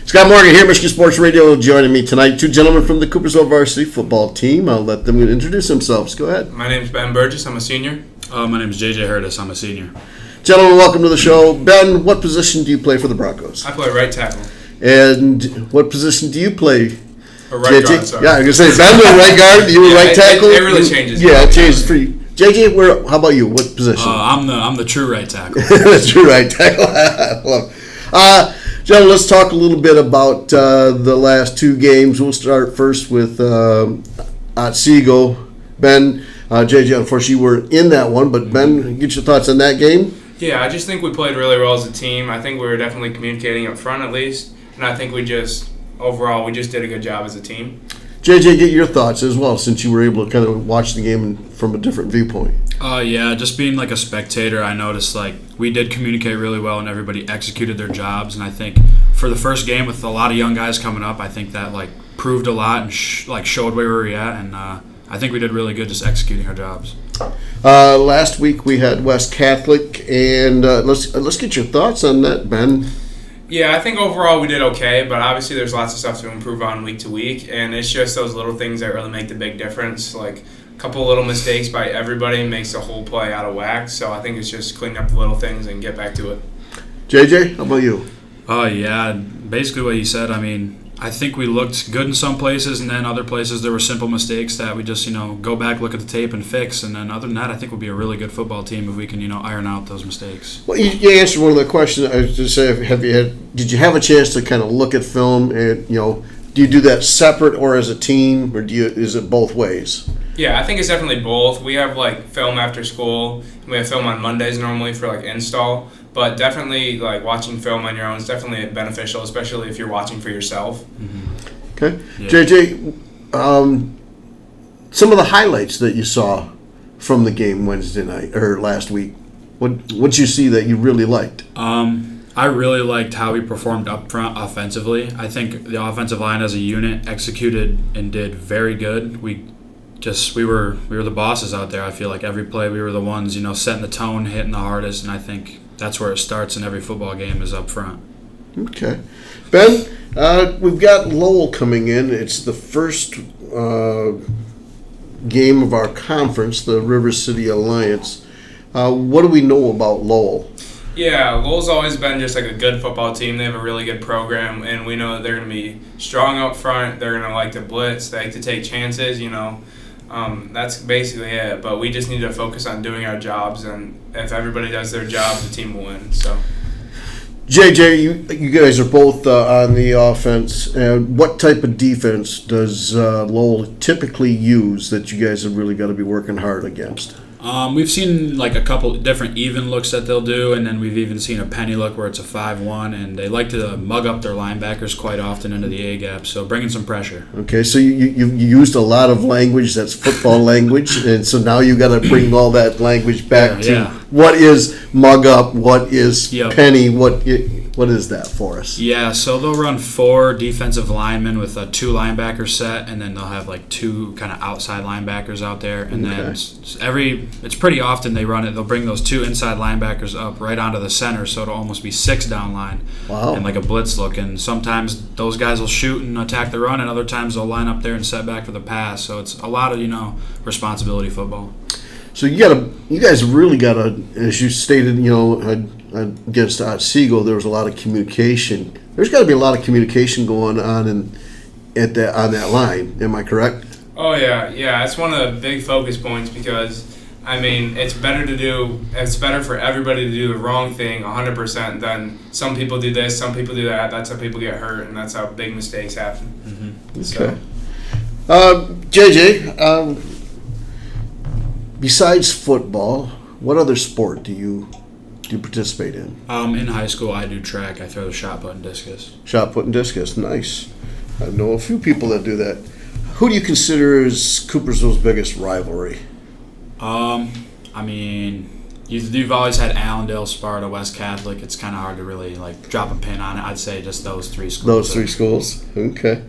Scott Morgan here, Michigan Sports Radio, joining me tonight. Two gentlemen from the Coopersville Varsity Football team. I'll let them introduce themselves. Go ahead. My name's Ben Burgess. I'm a senior. My name's JJ Hurtis. I'm a senior. Gentlemen, welcome to the show. Ben, what position do you play for the Broncos? I play right tackle. And what position do you play? Or right guard, sorry. Yeah, I was going to say, Ben was right guard, you were right tackle. It really changes. Yeah, it changes for you. JJ, how about you? What position? I'm the true right tackle. The true right tackle. I love it. Gentlemen, let's talk a little bit about the last two games. We'll start first with Otsego. Ben, JJ, unfortunately, you were in that one, but Ben, get your thoughts on that game. Yeah, I just think we played really well as a team. I think we were definitely communicating up front at least, and I think overall, we just did a good job as a team. JJ, get your thoughts as well, since you were able to kind of watch the game from a different viewpoint. Yeah, just being like a spectator, I noticed like we did communicate really well and everybody executed their jobs. And I think for the first game with a lot of young guys coming up, I think that like proved a lot and showed where we were at. And I think we did really good just executing our jobs. Last week we had West Catholic, and let's get your thoughts on that, Ben. Yeah, I think overall we did okay, but obviously there's lots of stuff to improve on week to week, and it's just those little things that really make the big difference. Like a couple little mistakes by everybody makes the whole play out of whack, so I think it's just clean up the little things and get back to it. JJ, how about you? Yeah, basically what you said. I mean, I think we looked good in some places, and then other places there were simple mistakes that we just, go back, look at the tape, and fix. And then other than that, I think we'll be a really good football team if we can, iron out those mistakes. Well, you answered one of the questions. I was just saying, did you have a chance to kind of look at film, and do you do that separate or as a team, or is it both ways? Yeah, I think it's definitely both. We have film after school. We have film on Mondays normally for install. But definitely, watching film on your own is definitely beneficial, especially if you're watching for yourself. Mm-hmm. Okay. Yeah. JJ, some of the highlights that you saw from the game Wednesday night or last week, what'd you see that you really liked? I really liked how we performed up front offensively. I think the offensive line as a unit executed and did very good. We were the bosses out there. I feel like every play we were the ones, setting the tone, hitting the hardest, and I think that's where it starts in every football game is up front. Okay. Ben, we've got Lowell coming in. It's the first game of our conference, the River City Alliance. What do we know about Lowell? Yeah, Lowell's always been just a good football team. They have a really good program, and we know that they're going to be strong up front. They're going to like to blitz. They like to take chances, That's basically it. But we just need to focus on doing our jobs, and if everybody does their job, the team will win. So, JJ, you guys are both on the offense. What type of defense does Lowell typically use that you guys have really got to be working hard against? We've seen a couple different even looks that they'll do, and then we've even seen a penny look where it's a 5-1, and they like to mug up their linebackers quite often into the A-gap, so bringing some pressure. Okay, so you used a lot of language that's football language, and so now you got to bring all that language back to what is mug up, what is penny, what is that for us? Yeah, so they'll run 4 defensive linemen with a 2 linebacker set, and then they'll have 2 kind of outside linebackers out there, and then it's pretty often they run it. They'll bring those 2 inside linebackers up right onto the center, so it'll almost be 6 down line. Wow. And a blitz look. And sometimes those guys will shoot and attack the run, and other times they'll line up there and set back for the pass. So it's a lot of responsibility football. So you guys really got to, as you stated, against Otsego, there was a lot of communication. There's got to be a lot of communication going on on that line. Am I correct? Oh yeah. It's one of the big focus points because, it's better for everybody to do the wrong thing 100% than some people do this, some people do that. That's how people get hurt, and that's how big mistakes happen. Mm-hmm. Okay. JJ, besides football, what other sport do you participate in? In high school, I do track. I throw the shot put and discus. Shot put and discus, nice. I know a few people that do that. Who do you consider is Coopersville's biggest rivalry? You've always had Allendale, Sparta, West Catholic. It's kind of hard to really drop a pin on it. I'd say just those 3 schools. Those 3 schools. Okay.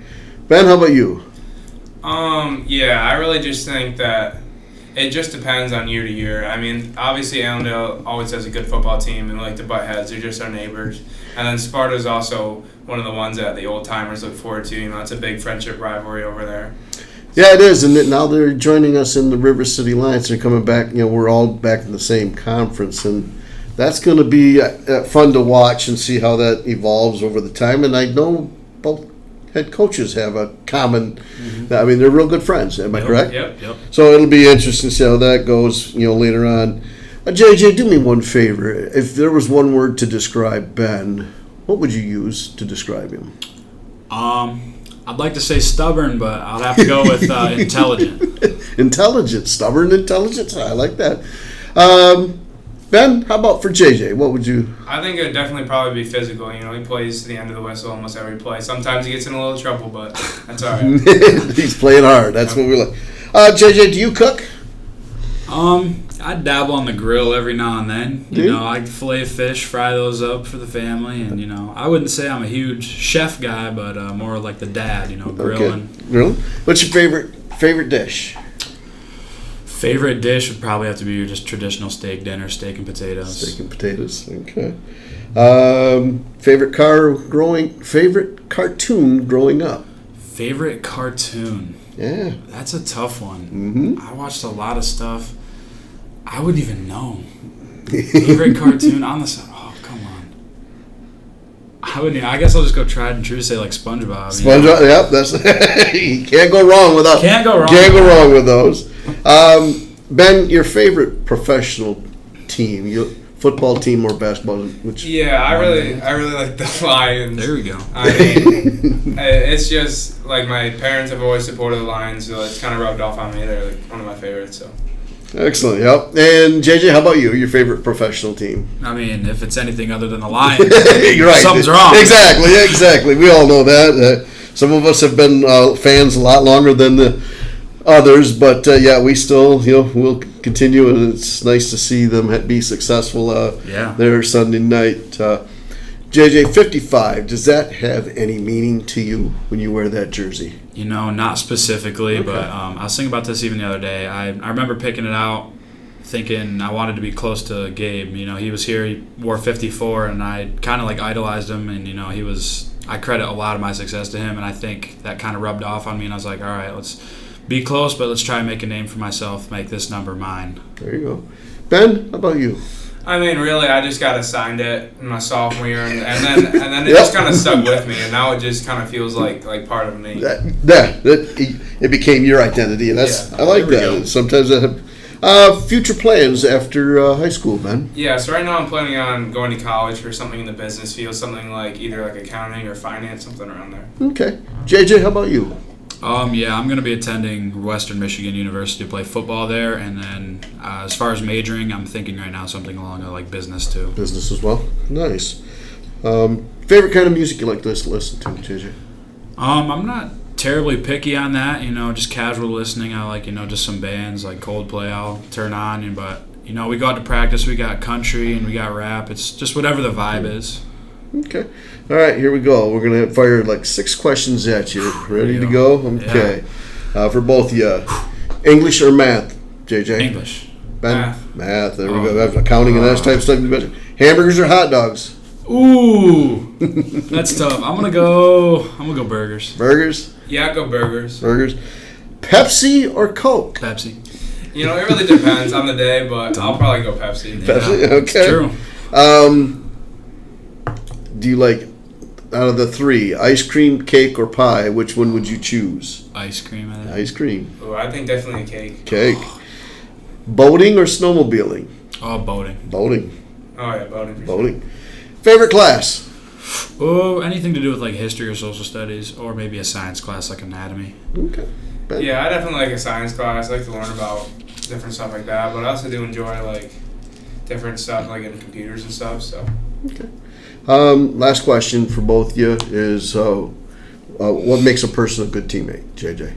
Ben, how about you? I really just think that It just depends on year to year. I mean, obviously Allendale always has a good football team, and we like to butt heads. They're just our neighbors. And then Sparta's also one of the ones that the old timers look forward to. You know, it's a big friendship rivalry over there. Yeah, it is, and now they're joining us in the River City Alliance. They're coming back. You know, we're all back in the same conference, and that's going to be fun to watch and see how that evolves over the time. And I know both head coaches have a common. I mean, they're real good friends. Am I correct? Yep. So it'll be interesting to see how that goes. You know, later on. JJ, do me one favor. If there was one word to describe Ben, what would you use to describe him? I'd like to say stubborn, but I'll have to go with intelligent. Intelligent, stubborn intelligence. I like that. Ben, how about for JJ? What would you? I think it would definitely probably be physical. You know, he plays to the end of the whistle almost every play. Sometimes he gets in a little trouble, but that's all right. He's playing hard. That's what we like. JJ, do you cook? I dabble on the grill every now and then. Do You you? know, I fillet fish, fry those up for the family, and you know, I wouldn't say I'm a huge chef guy, but more like the dad. You know, grilling. Okay. Grilling. What's your favorite dish? Favorite dish would probably have to be just traditional steak dinner, steak and potatoes. Steak and potatoes. Okay. Favorite cartoon growing up? Favorite cartoon. Yeah. That's a tough one. Mm-hmm. I watched a lot of stuff. I wouldn't even know. Favorite cartoon on the side. Oh, come on. I wouldn't. I guess I'll just go tried and true. Say like SpongeBob. SpongeBob. Yep. That's you can't go wrong with that. Can't go wrong. Can't go wrong with those. Ben, your favorite professional team, your football team or basketball? Which? Yeah, I really like the Lions. There we go. I mean, it's just like my parents have always supported the Lions, so it's kind of rubbed off on me. They're like one of my favorites. So. Excellent. Yep. And JJ, how about you? Your favorite professional team? I mean, if it's anything other than the Lions, You're right. something's wrong. Exactly. We all know that. Some of us have been fans a lot longer than the others, but yeah, we still, we'll continue, and it's nice to see them be successful. There Sunday night. JJ, 55. Does that have any meaning to you when you wear that jersey? You know, not specifically, Okay. but I was thinking about this even the other day. I remember picking it out, thinking I wanted to be close to Gabe. You know, he was here, he wore 54, and I kind of like idolized him, and you know, I credit a lot of my success to him, and I think that kind of rubbed off on me, and I was like, all right, let's be close, but let's try and make a name for myself, make this number mine. There you go. Ben, how about you? I mean, really, I just got assigned it in my sophomore year, and then it just kind of stuck with me, and now it just kind of feels like part of me. It became your identity, and that's I like There we that. go. Sometimes I have future plans after high school, Ben. Yeah, so right now I'm planning on going to college for something in the business field, something like either like accounting or finance, something around there. Okay. JJ, how about you? Yeah, I'm going to be attending Western Michigan University to play football there, and then as far as majoring, I'm thinking right now something along like business too. Business as well. Nice. Favorite kind of music you like to listen to, JJ? I'm not terribly picky on that, you know, just casual listening. I like, you know, just some bands like Coldplay I'll turn on, but, you know, we go out to practice, we got country and we got rap. It's just whatever the vibe is. Okay. All right, here we go. We're going to fire like 6 questions at you. Ready to go? Okay. For both of you. English or math, JJ? English. Ben? Math. There we go. That's accounting and that type of stuff. Hamburgers or hot dogs? Ooh, that's tough. I'm gonna go burgers. Burgers? Yeah, I'd go burgers. Burgers. Pepsi or Coke? Pepsi. You know, it really depends on the day, but I'll probably go Pepsi. Pepsi? Yeah, Okay. It's true. Do you like, out of the 3, ice cream, cake, or pie, which one would you choose? Ice cream. I think. Ice cream. Ooh, I think definitely a cake. Cake. Boating or snowmobiling? Oh, boating. Boating. Oh, yeah, boating. for sure. Boating. Favorite class? Oh, anything to do with like history or social studies, or maybe a science class like anatomy. Okay. Ben? Yeah, I definitely like a science class. I like to learn about different stuff like that, but I also do enjoy like different stuff like in computers and stuff. So. Okay. Last question for both of you is what makes a person a good teammate, JJ?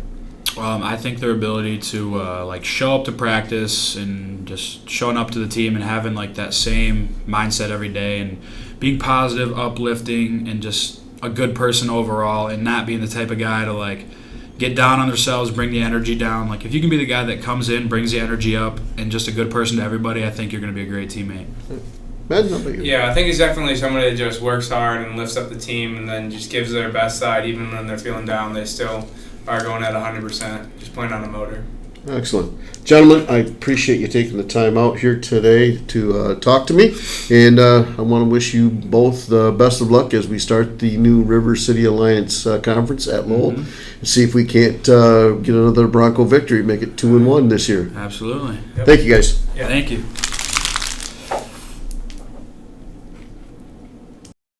I think their ability to like show up to practice and just showing up to the team and having like that same mindset every day and being positive, uplifting, and just a good person overall, and not being the type of guy to like get down on themselves, bring the energy down. Like, if you can be the guy that comes in, brings the energy up, and just a good person to everybody, I think you're going to be a great teammate. Ben, how about you? Yeah, I think he's definitely somebody that just works hard and lifts up the team and then just gives their best side. Even when they're feeling down, they still are going at 100%, just playing on a motor. Excellent. Gentlemen, I appreciate you taking the time out here today to talk to me. And I want to wish you both the best of luck as we start the new River City Alliance Conference at Lowell. And see if we can't get another Bronco victory, make it 2-1 this year. Absolutely. Yep. Thank you, guys. Yeah. Thank you.